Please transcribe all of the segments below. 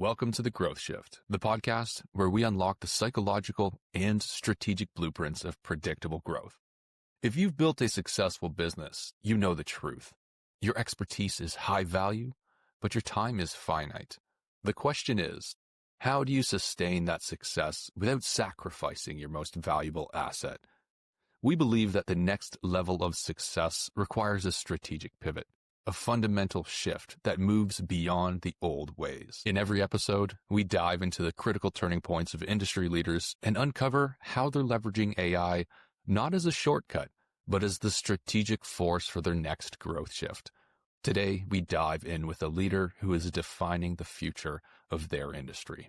Welcome to The Growth Shift, the podcast where we unlock the psychological and strategic blueprints of predictable growth. If you've built a successful business, you know the truth. Your expertise is high value, but your time is finite. The question is, how do you sustain that success without sacrificing your most valuable asset? We believe that the next level of success requires a strategic pivot, a fundamental shift that moves beyond the old ways. In every episode, we dive into the critical turning points of industry leaders and uncover how they're leveraging AI not as a shortcut, but as the strategic force for their next growth shift. Today, we dive in with a leader who is defining the future of their industry.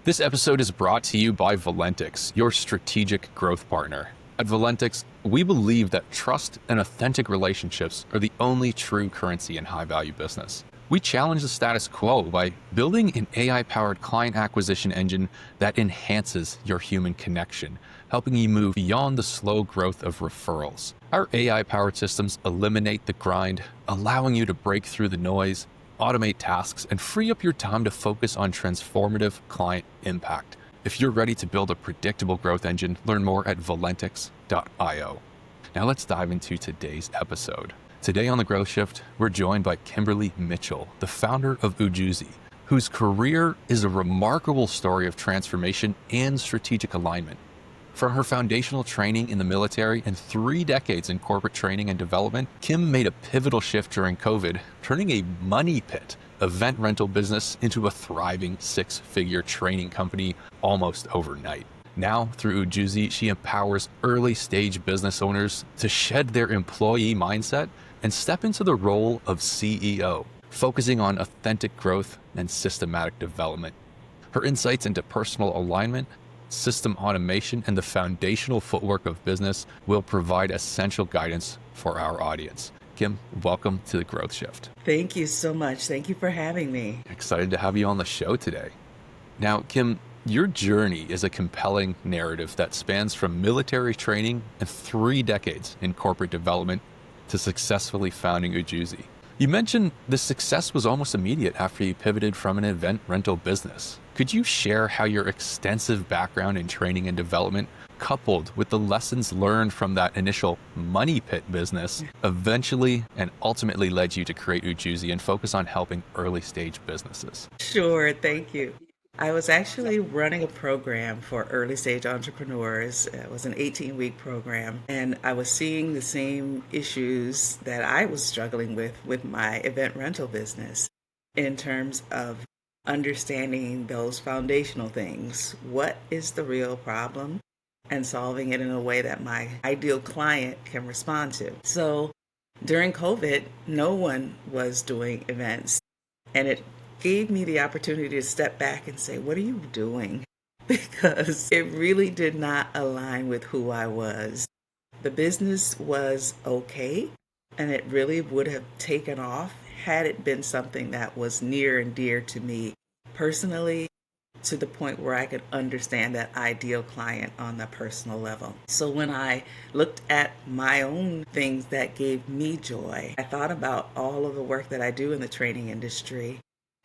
This episode is brought to you by Valentix, your strategic growth partner. At Valentix, we believe that trust and authentic relationships are the only true currency in high-value business. We challenge the status quo by building an AI-powered client acquisition engine that enhances your human connection, helping you move beyond the slow growth of referrals. Our AI-powered systems eliminate the grind, allowing you to break through the noise, automate tasks, and free up your time to focus on transformative client impact. If you're ready to build a predictable growth engine, learn more at valentix.io. Now let's dive into today's episode. Today on The Growth Shift, we're joined by Kimberly Mitchell, the founder of Ujoozi, whose career is a remarkable story of transformation and strategic alignment. From her foundational training in the military and 3 decades in corporate training and development, Kim made a pivotal shift during COVID, turning a money pit event rental business into a thriving 6-figure training company almost overnight. Now, through Ujoozi, she empowers early-stage business owners to shed their employee mindset and step into the role of CEO, focusing on authentic growth and systematic development. Her insights into personal alignment, system automation, and the foundational footwork of business will provide essential guidance for our audience. Kim, welcome to The Growth Shift. Thank you so much. Thank you for having me. Excited to have you on the show today. Now, Kim, your journey is a compelling narrative that spans from military training and 3 decades in corporate development to successfully founding Ujoozi. You mentioned the success was almost immediate after you pivoted from an event rental business. Could you share how your extensive background in training and development, coupled with the lessons learned from that initial money pit business, eventually and ultimately led you to create Ujoozi and focus on helping early stage businesses? Sure, thank you. I was actually running a program for early stage entrepreneurs. It was an 18-week program, and I was seeing the same issues that I was struggling with my event rental business in terms of understanding those foundational things. What is the real problem? And solving it in a way that my ideal client can respond to. So during COVID, no one was doing events, and it gave me the opportunity to step back and say, what are you doing? Because it really did not align with who I was. The business was okay, and it really would have taken off had it been something that was near and dear to me personally, to the point where I could understand that ideal client on the personal level. So when I looked at my own things that gave me joy, I thought about all of the work that I do in the training industry.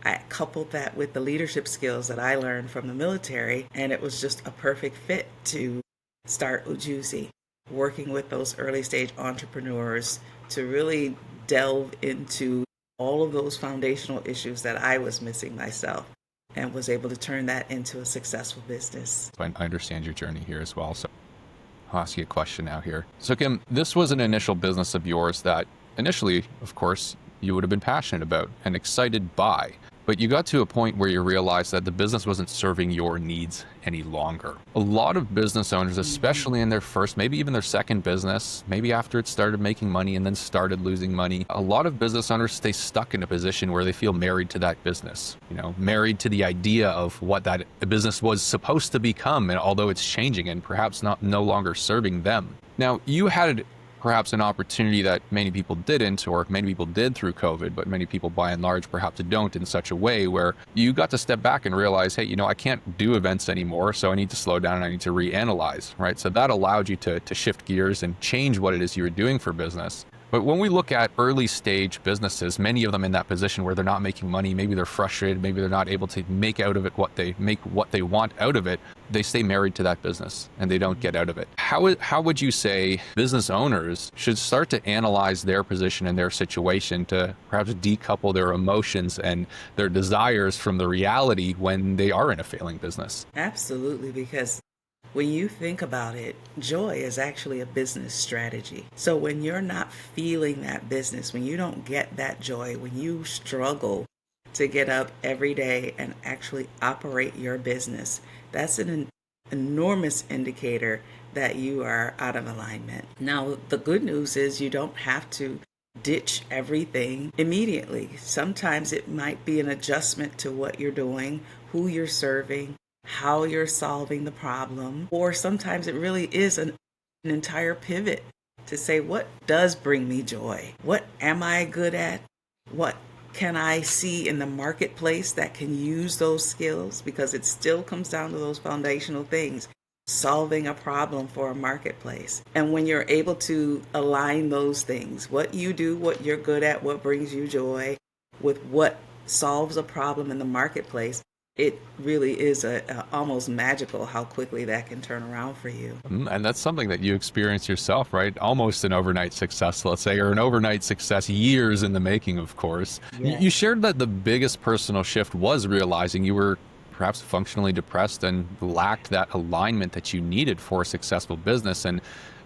I coupled that with the leadership skills that I learned from the military, and it was just a perfect fit to start Ujoozi, working with those early stage entrepreneurs to really delve into all of those foundational issues that I was missing myself, and was able to turn that into a successful business. I understand your journey here as well. So I'll ask you a question now here. So Kim, this was an initial business of yours that initially, of course, you would have been passionate about and excited by. But you got to a point where you realized that the business wasn't serving your needs any longer. A lot of business owners, especially in their first, maybe even their second business, maybe after it started making money and then started losing money, a lot of business owners stay stuck in a position where they feel married to that business, married to the idea of what that business was supposed to become, and although it's changing and perhaps no longer serving them. Now, you had perhaps an opportunity that many people didn't, or many people did through COVID, but many people by and large perhaps don't, in such a way where you got to step back and realize, hey, I can't do events anymore, so I need to slow down and I need to reanalyze, right? So that allowed you to shift gears and change what it is you were doing for business. But when we look at early stage businesses, many of them in that position where they're not making money, maybe they're frustrated, maybe they're not able to make out of it what they want out of it, they stay married to that business and they don't get out of it. How would you say business owners should start to analyze their position and their situation to perhaps decouple their emotions and their desires from the reality when they are in a failing business? Absolutely, because when you think about it, joy is actually a business strategy. So when you're not feeling that business, when you don't get that joy, when you struggle to get up every day and actually operate your business, that's an enormous indicator that you are out of alignment. Now, the good news is you don't have to ditch everything immediately. Sometimes it might be an adjustment to what you're doing, who you're serving, how you're solving the problem, or sometimes it really is an entire pivot to say, what does bring me joy? What am I good at? What can I see in the marketplace that can use those skills? Because it still comes down to those foundational things, solving a problem for a marketplace. And when you're able to align those things, what you do, what you're good at, what brings you joy, with what solves a problem in the marketplace, it really is almost magical how quickly that can turn around for you. And that's something that you experienced yourself, right? Almost an overnight success, let's say, or an overnight success, years in the making, of course. Yes. You shared that the biggest personal shift was realizing you were perhaps functionally depressed and lacked that alignment that you needed for a successful business. And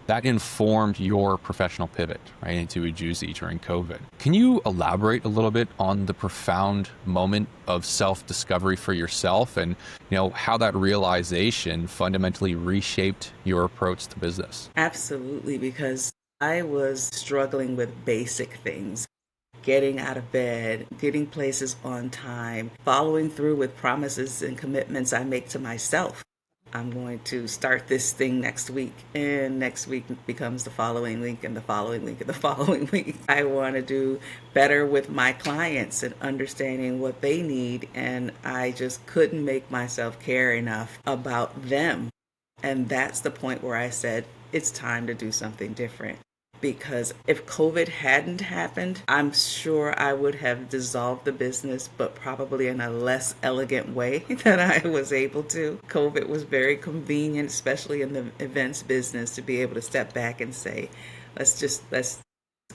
that informed your professional pivot, right, into Ujoozi during COVID. Can you elaborate a little bit on the profound moment of self-discovery for yourself and, how that realization fundamentally reshaped your approach to business? Absolutely, because I was struggling with basic things. Getting out of bed, getting places on time, following through with promises and commitments I make to myself. I'm going to start this thing next week, and next week becomes the following week, and the following week, and the following week. I want to do better with my clients and understanding what they need, and I just couldn't make myself care enough about them. And that's the point where I said, it's time to do something different. Because if COVID hadn't happened, I'm sure I would have dissolved the business, but probably in a less elegant way than I was able to. COVID was very convenient, especially in the events business, to be able to step back and say, let's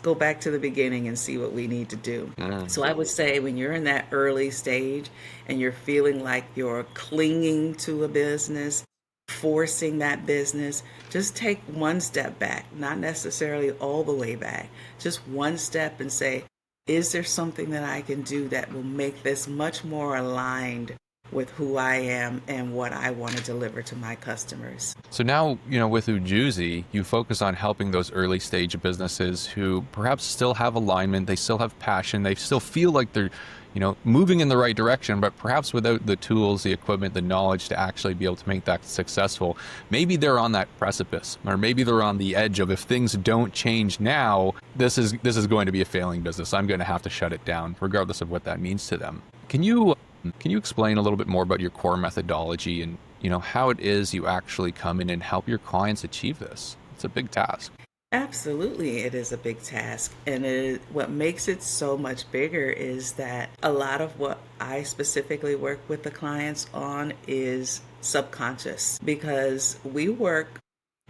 go back to the beginning and see what we need to do. So I would say when you're in that early stage and you're feeling like you're clinging to a business, forcing that business, just take one step back, not necessarily all the way back, just one step and say, is there something that I can do that will make this much more aligned with who I am and what I want to deliver to my customers? So now, with Ujoozi, you focus on helping those early stage businesses who perhaps still have alignment, they still have passion, they still feel like they're moving in the right direction, but perhaps without the tools, the equipment, the knowledge to actually be able to make that successful. Maybe they're on that precipice, or maybe they're on the edge of, if things don't change now, this is going to be a failing business. I'm going to have to shut it down, regardless of what that means to them. Can you explain a little bit more about your core methodology and, how it is you actually come in and help your clients achieve this? It's a big task. Absolutely, it is a big task. And what makes it so much bigger is that a lot of what I specifically work with the clients on is subconscious, because we work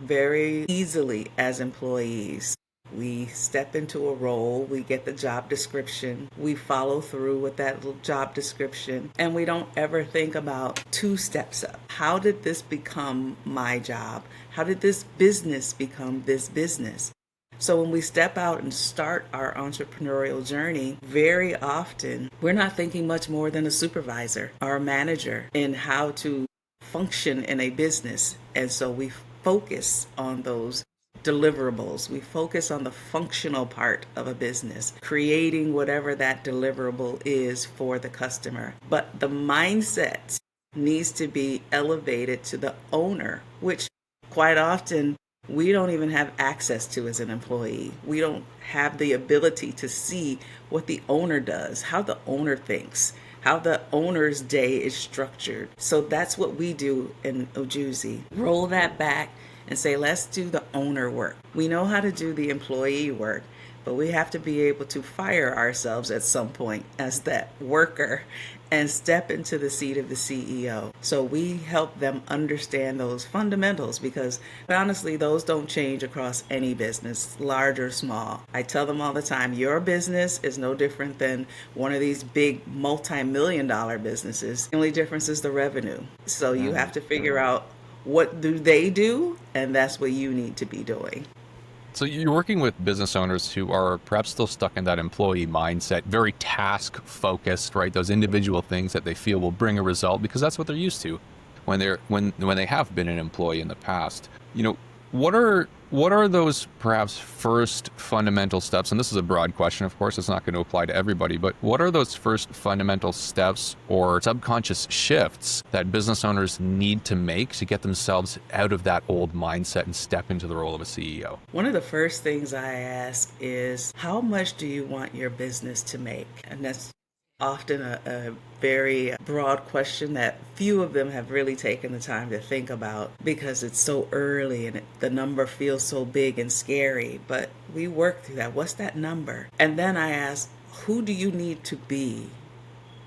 very easily as employees. We step into a role, we get the job description, we follow through with that little job description, and we don't ever think about 2 steps up. How did this become my job? How did this business become this business? So when we step out and start our entrepreneurial journey, very often we're not thinking much more than a supervisor or a manager in how to function in a business. And so we focus on those deliverables. We focus on the functional part of a business, creating whatever that deliverable is for the customer. But the mindset needs to be elevated to the owner, which quite often we don't even have access to as an employee. We don't have the ability to see what the owner does, how the owner thinks, how the owner's day is structured. So that's what we do in Ujoozi. Roll that back and say, let's do the owner work. We know how to do the employee work. but we have to be able to fire ourselves at some point as that worker and step into the seat of the CEO. So we help them understand those fundamentals, because honestly, those don't change across any business, large or small. I tell them all the time, your business is no different than one of these big multi-million dollar businesses. The only difference is the revenue. So you have to figure out, what do they do? And that's what you need to be doing. So you're working with business owners who are perhaps still stuck in that employee mindset, very task focused, right? Those individual things that they feel will bring a result because that's what they're used to when they have been an employee in the past. What are those perhaps first fundamental steps? And this is a broad question, of course, it's not going to apply to everybody, but what are those first fundamental steps or subconscious shifts that business owners need to make to get themselves out of that old mindset and step into the role of a CEO? One of the first things I ask is, how much do you want your business to make? And that's often a very broad question that few of them have really taken the time to think about, because it's so early and the number feels so big and scary. But we work through that. What's that number? And then I ask, who do you need to be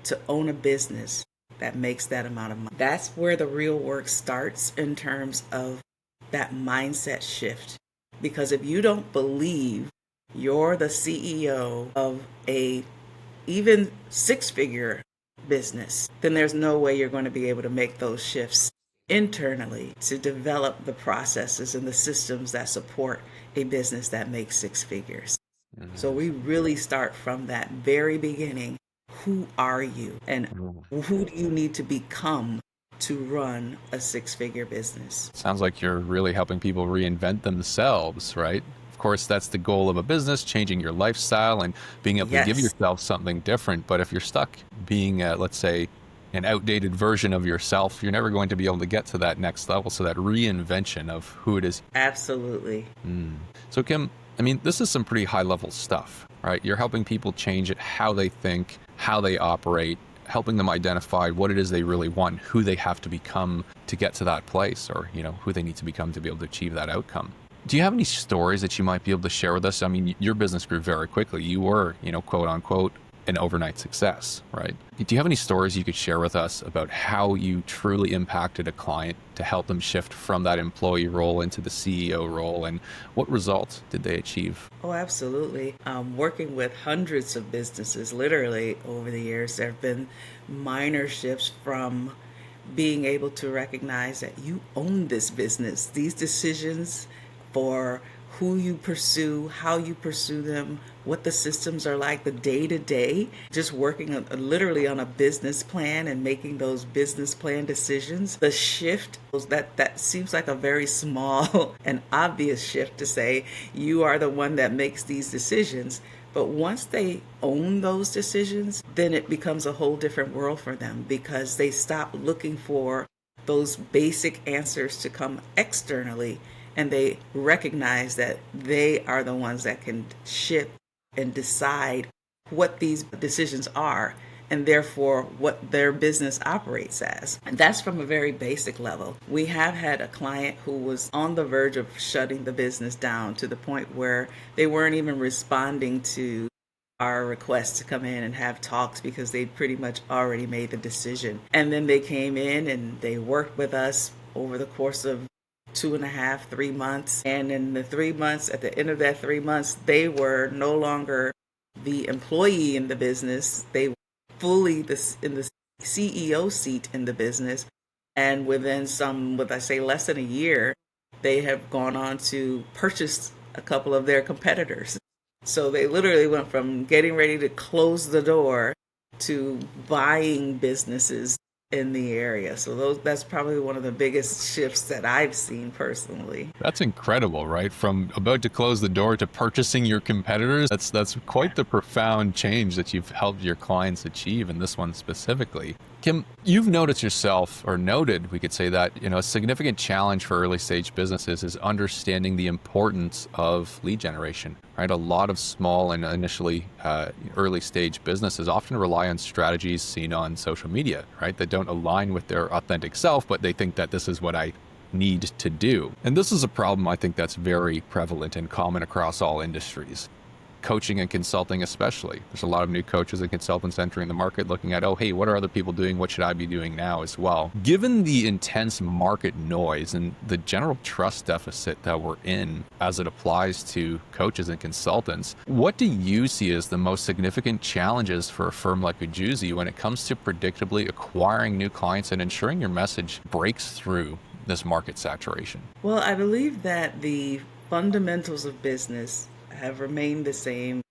to own a business that makes that amount of money? That's where the real work starts in terms of that mindset shift. Because if you don't believe you're the CEO of a even six-figure business, then there's no way you're going to be able to make those shifts internally to develop the processes and the systems that support a business that makes six figures. So we really start from that very beginning. Who are you? And who do you need to become to run a six-figure business? Sounds like you're really helping people reinvent themselves, right? Of course, that's the goal of a business, changing your lifestyle and being able to give yourself something different. But if you're stuck being, let's say, an outdated version of yourself, you're never going to be able to get to that next level. So that reinvention of who it is. Absolutely. So Kim, I mean, this is some pretty high level stuff, right? You're helping people change it, how they think, how they operate, helping them identify what it is they really want, who they have to become to get to that place, or, who they need to become to be able to achieve that outcome. Do you have any stories that you might be able to share with us? I mean, your business grew very quickly. You were, quote unquote, an overnight success, right? Do you have any stories you could share with us about how you truly impacted a client to help them shift from that employee role into the CEO role, and what results did they achieve? Oh, absolutely. Working with hundreds of businesses, literally over the years, there have been minor shifts from being able to recognize that you own this business. These decisions for who you pursue, how you pursue them, what the systems are like, the day-to-day, just working literally on a business plan and making those business plan decisions. The shift, that seems like a very small and obvious shift to say you are the one that makes these decisions. But once they own those decisions, then it becomes a whole different world for them, because they stop looking for those basic answers to come externally, and they recognize that they are the ones that can shift and decide what these decisions are, and therefore what their business operates as. And that's from a very basic level. We have had a client who was on the verge of shutting the business down, to the point where they weren't even responding to our request to come in and have talks, because they'd pretty much already made the decision. And then they came in and they worked with us over the course of 2.5, 3 months. And in the 3 months, at the end of that 3 months, they were no longer the employee in the business. They were fully in the CEO seat in the business. And within less than a year, they have gone on to purchase a couple of their competitors. So they literally went from getting ready to close the door to buying businesses in the area. So that's probably one of the biggest shifts that I've seen personally. That's incredible, right? From about to close the door to purchasing your competitors. That's quite the profound change that you've helped your clients achieve, in this one specifically. Kim, you've noticed yourself, or noted, we could say that, a significant challenge for early stage businesses is understanding the importance of lead generation, right? A lot of small and initially early stage businesses often rely on strategies seen on social media, right? That don't align with their authentic self, but they think that this is what I need to do. And this is a problem I think that's very prevalent and common across all industries. coaching and consulting especially. There's a lot of new coaches and consultants entering the market looking at, oh, hey, what are other people doing? What should I be doing now as well? Given the intense market noise and the general trust deficit that we're in as it applies to coaches and consultants, what do you see as the most significant challenges for a firm like Ujoozi when it comes to predictably acquiring new clients and ensuring your message breaks through this market saturation? Well, I believe that the fundamentals of business have remained the same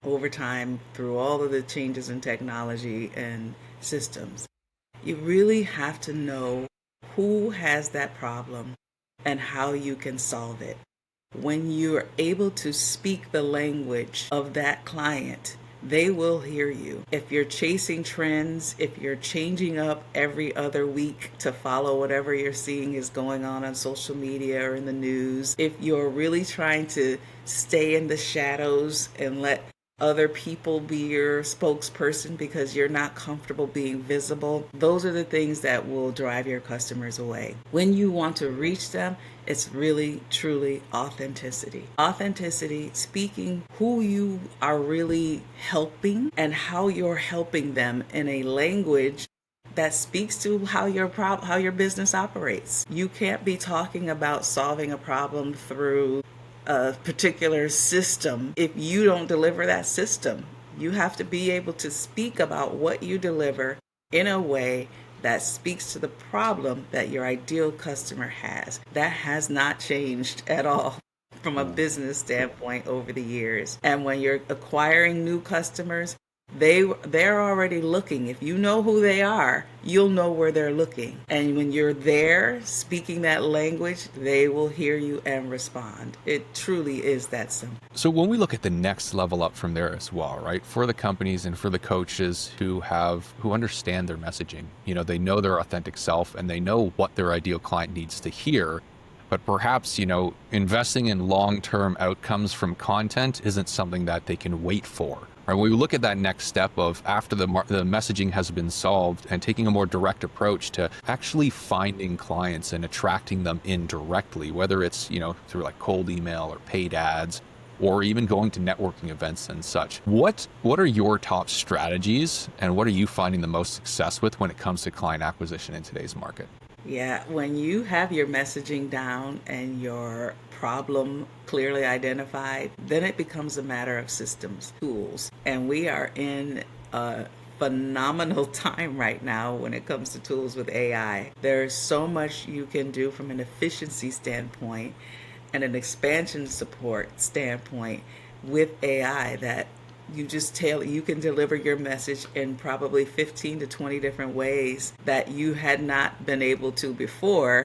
over time through all of the changes in technology and systems. You really have to know who has that problem and how you can solve it. When you're able to speak the language of that client, they will hear you. If you're chasing trends, if you're changing up every other week to follow whatever you're seeing is going on social media or in the news, if you're really trying to stay in the shadows and let other people be your spokesperson because you're not comfortable being visible, those are the things that will drive your customers away. When you want to reach them, it's really, truly authenticity. Authenticity, speaking who you are really helping and how you're helping them in a language that speaks to how your business operates. You can't be talking about solving a problem through a particular system if you don't deliver that system. You have to be able to speak about what you deliver in a way that speaks to the problem that your ideal customer has. That has not changed at all from a business standpoint over the years. And when you're acquiring new customers, they're already looking. If you know who they are, you'll know where they're looking. And when you're there speaking that language, they will hear you and respond. It truly is that simple. So when we look at the next level up from there as well, right, for the companies and for the coaches who understand their messaging, they know their authentic self and they know what their ideal client needs to hear. But perhaps, investing in long-term outcomes from content isn't something that they can wait for. Right? When we look at that next step of after the messaging has been solved and taking a more direct approach to actually finding clients and attracting them in directly, whether it's, through like cold email or paid ads, or even going to networking events and such. What are your top strategies and what are you finding the most success with when it comes to client acquisition in today's market? Yeah, when you have your messaging down and your problem clearly identified, then it becomes a matter of systems, tools. And we are in a phenomenal time right now when it comes to tools with AI. There's so much you can do from an efficiency standpoint and an expansion support standpoint with AI that you can deliver your message in probably 15 to 20 different ways that you had not been able to before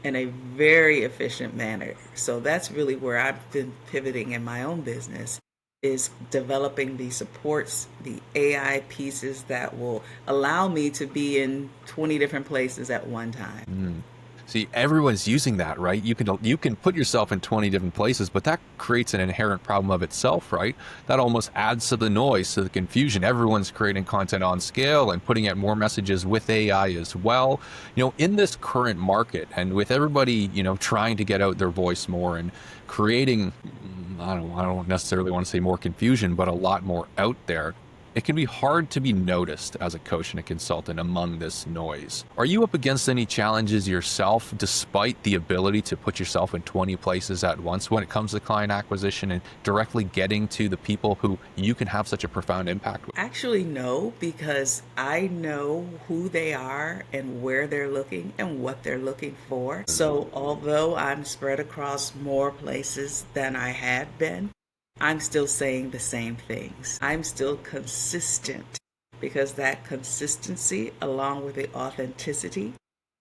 in a very efficient manner. So that's really where I've been pivoting in my own business, is developing the supports, the AI pieces that will allow me to be in 20 different places at one time. See, everyone's using that, right? You can put yourself in 20 different places, but that creates an inherent problem of itself, right? That almost adds to the noise, to the confusion. Everyone's creating content on scale and putting out more messages with AI as well. In this current market and with everybody, trying to get out their voice more and creating, I don't necessarily want to say more confusion, but a lot more out there, it can be hard to be noticed as a coach and a consultant among this noise. Are you up against any challenges yourself, despite the ability to put yourself in 20 places at once when it comes to client acquisition and directly getting to the people who you can have such a profound impact with? Actually, no, because I know who they are and where they're looking and what they're looking for. So although I'm spread across more places than I had been, I'm still saying the same things. I'm still consistent because that consistency, along with the authenticity,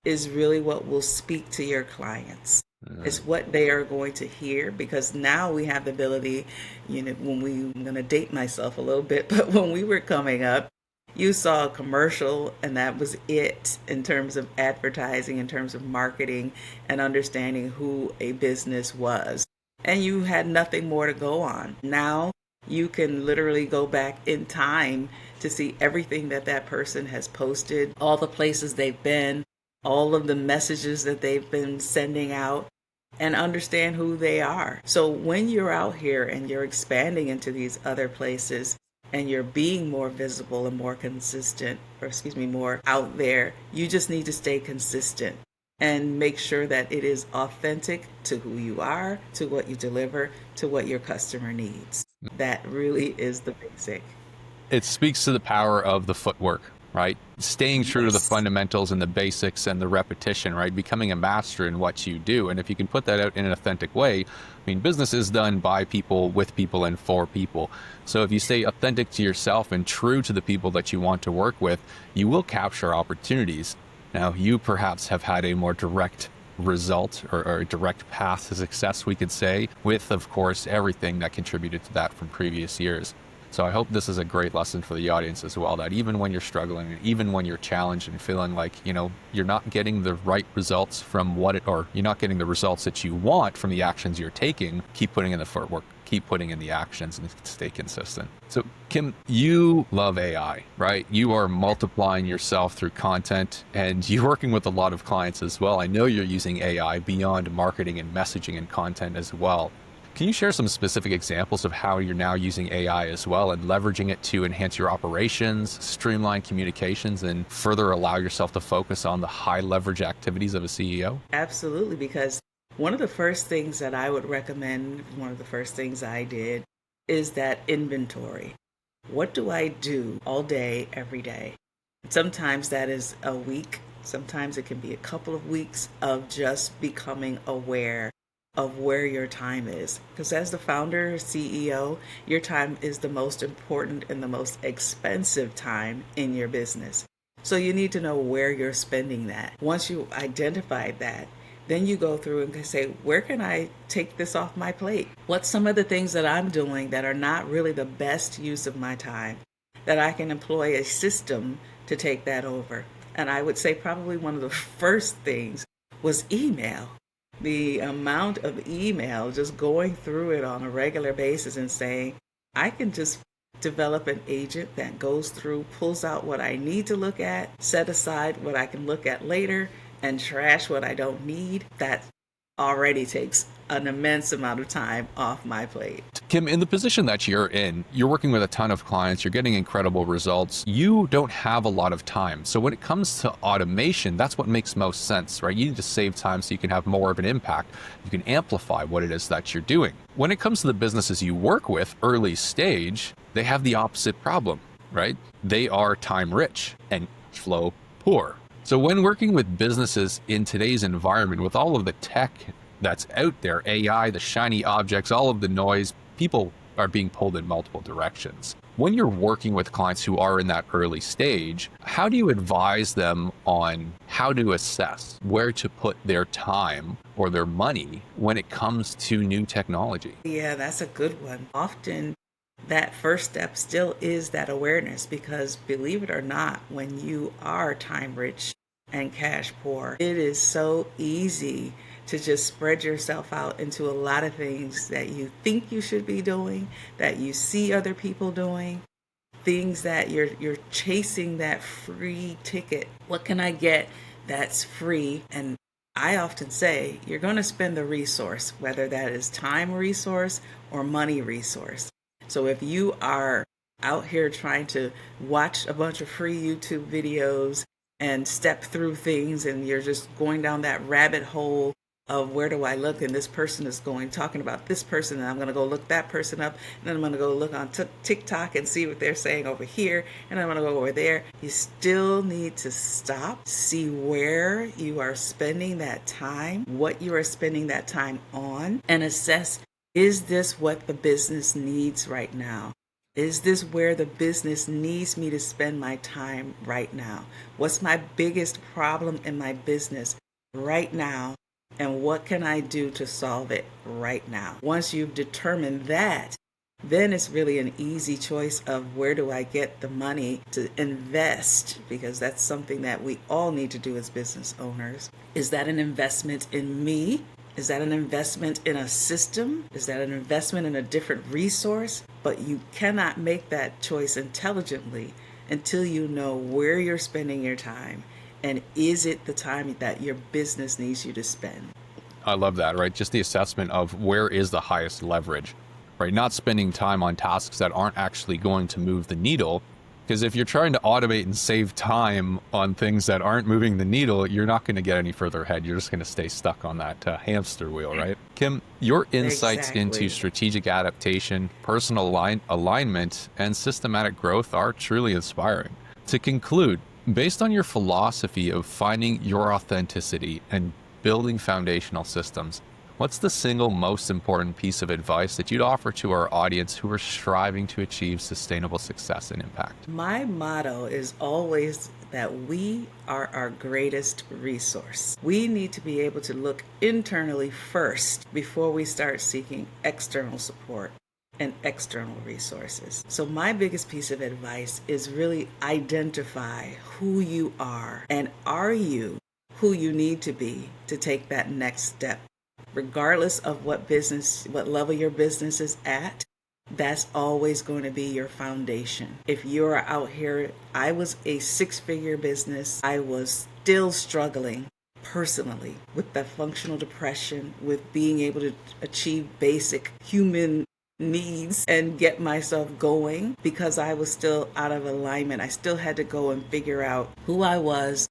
is really what will speak to your clients. It's what they are going to hear, because now we have the ability, I'm going to date myself a little bit, but when we were coming up, you saw a commercial and that was it in terms of advertising, in terms of marketing and understanding who a business was. And you had nothing more to go on. Now you can literally go back in time to see everything that person has posted, all the places they've been, all of the messages that they've been sending out. and understand who they are. So when you're out here and you're expanding into these other places and you're being more visible and more consistent, or excuse me, more out there, you just need to stay consistent and make sure that it is authentic to who you are, to what you deliver, to what your customer needs. That really is the basic. It speaks to the power of the footwork, right? Staying true to the Yes. fundamentals and the basics and the repetition, right? Becoming a master in what you do. And if you can put that out in an authentic way, I mean, business is done by people, with people, and for people. So if you stay authentic to yourself and true to the people that you want to work with, you will capture opportunities. Now, you perhaps have had a more direct result or a direct path to success, we could say, with, of course, everything that contributed to that from previous years. So I hope this is a great lesson for the audience as well, that even when you're struggling, and even when you're challenged and feeling like, you're not getting the right results from or you're not getting the results that you want from the actions you're taking, keep putting in the footwork, keep putting in the actions, and stay consistent. So Kim, you love AI, right? You are multiplying yourself through content, and you're working with a lot of clients as well. I know you're using AI beyond marketing and messaging and content as well. Can you share some specific examples of how you're now using AI as well and leveraging it to enhance your operations, streamline communications, and further allow yourself to focus on the high leverage activities of a CEO? Absolutely, because one of the first things that I would recommend, one of the first things I did, is that inventory. What do I do all day, every day? Sometimes that is a week. Sometimes it can be a couple of weeks of just becoming aware of where your time is. Because as the founder, CEO, your time is the most important and the most expensive time in your business. So you need to know where you're spending that. Once you identify that, then you go through and say, where can I take this off my plate? What's some of the things that I'm doing that are not really the best use of my time, that I can employ a system to take that over? And I would say probably one of the first things was email. The amount of email, just going through it on a regular basis and saying, I can just develop an agent that goes through, pulls out what I need to look at, set aside what I can look at later, and trash what I don't need. That already takes an immense amount of time off my plate. Kim, in the position that you're in, you're working with a ton of clients, you're getting incredible results. You don't have a lot of time. So when it comes to automation, that's what makes most sense, right? You need to save time so you can have more of an impact. You can amplify what it is that you're doing. When it comes to the businesses you work with, early stage, they have the opposite problem, right? They are time rich and flow poor. So when working with businesses in today's environment, with all of the tech that's out there, AI, the shiny objects, all of the noise, people are being pulled in multiple directions. When you're working with clients who are in that early stage, how do you advise them on how to assess where to put their time or their money when it comes to new technology? Yeah, that's a good one. Often that first step still is that awareness, because believe it or not, when you are time rich and cash poor, it is so easy to just spread yourself out into a lot of things that you think you should be doing, that you see other people doing, things that you're chasing that free ticket. What can I get that's free? And I often say you're going to spend the resource, whether that is time resource or money resource. So if you are out here trying to watch a bunch of free YouTube videos and step through things, and you're just going down that rabbit hole of where do I look, and this person is talking about this person, and I'm going to go look that person up, and then I'm going to go look on TikTok and see what they're saying over here, and I'm going to go over there. You still need to stop, see where you are spending that time, what you are spending that time on, and assess, is this what the business needs right now? Is this where the business needs me to spend my time right now? What's my biggest problem in my business right now? And what can I do to solve it right now? Once you've determined that, then it's really an easy choice of where do I get the money to invest, because that's something that we all need to do as business owners. Is that an investment in me? Is that an investment in a system? Is that an investment in a different resource? But you cannot make that choice intelligently until you know where you're spending your time, and is it the time that your business needs you to spend? I love that, right? Just the assessment of where is the highest leverage, right? Not spending time on tasks that aren't actually going to move the needle. Because if you're trying to automate and save time on things that aren't moving the needle, you're not going to get any further ahead. You're just going to stay stuck on that hamster wheel, right? Kim, your insights into Exactly. strategic adaptation, personal alignment, and systematic growth are truly inspiring. To conclude, based on your philosophy of finding your authenticity and building foundational systems, what's the single most important piece of advice that you'd offer to our audience who are striving to achieve sustainable success and impact? My motto is always that we are our greatest resource. We need to be able to look internally first before we start seeking external support and external resources. So my biggest piece of advice is really identify who you are, and are you who you need to be to take that next step. Regardless of what level your business is at, that's always going to be your foundation. If you're out here, I was a 6-figure business. I was still struggling personally with the functional depression, with being able to achieve basic human needs and get myself going because I was still out of alignment. I still had to go and figure out who I was,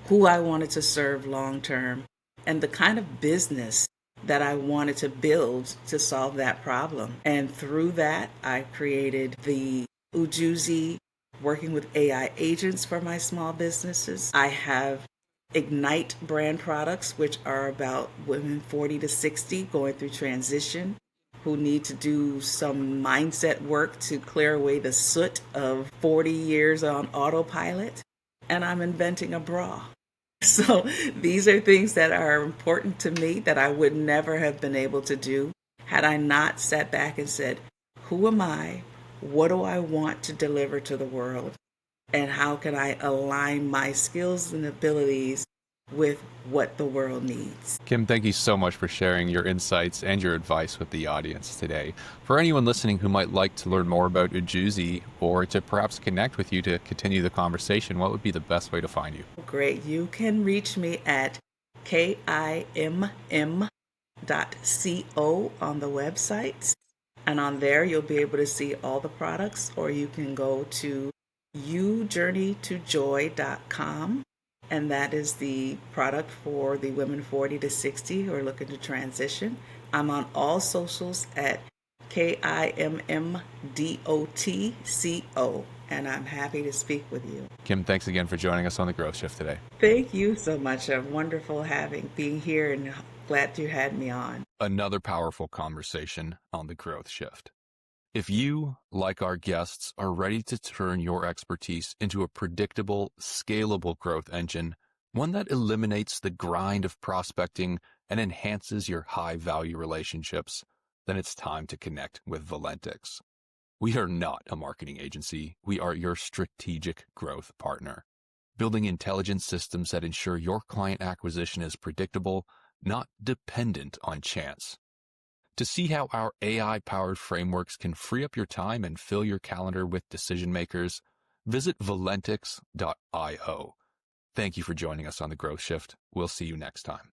who I wanted to serve long term, and the kind of business that I wanted to build to solve that problem. And through that, I created the Ujoozi, working with AI agents for my small businesses. I have Ignite brand products, which are about women 40 to 60 going through transition, who need to do some mindset work to clear away the soot of 40 years on autopilot. And I'm inventing a bra. So these are things that are important to me that I would never have been able to do had I not sat back and said, who am I? What do I want to deliver to the world? And how can I align my skills and abilities with what the world needs? Kim, thank you so much for sharing your insights and your advice with the audience today. For anyone listening who might like to learn more about Ujoozi or to perhaps connect with you to continue the conversation, what would be the best way to find you? Great. You can reach me at kimm.co on the website. And on there, you'll be able to see all the products, or you can go to ujourneytojoy.com. And that is the product for the women 40 to 60 who are looking to transition. I'm on all socials at KIMMDOTCO, and I'm happy to speak with you. Kim, thanks again for joining us on The Growth Shift today. Thank you so much. Wonderful being here, and glad you had me on. Another powerful conversation on The Growth Shift. If you, like our guests, are ready to turn your expertise into a predictable, scalable growth engine, one that eliminates the grind of prospecting and enhances your high-value relationships, then it's time to connect with Valentix. We are not a marketing agency. We are your strategic growth partner, building intelligent systems that ensure your client acquisition is predictable, not dependent on chance. To see how our AI-powered frameworks can free up your time and fill your calendar with decision makers, visit valentix.io. Thank you for joining us on The Growth Shift. We'll see you next time.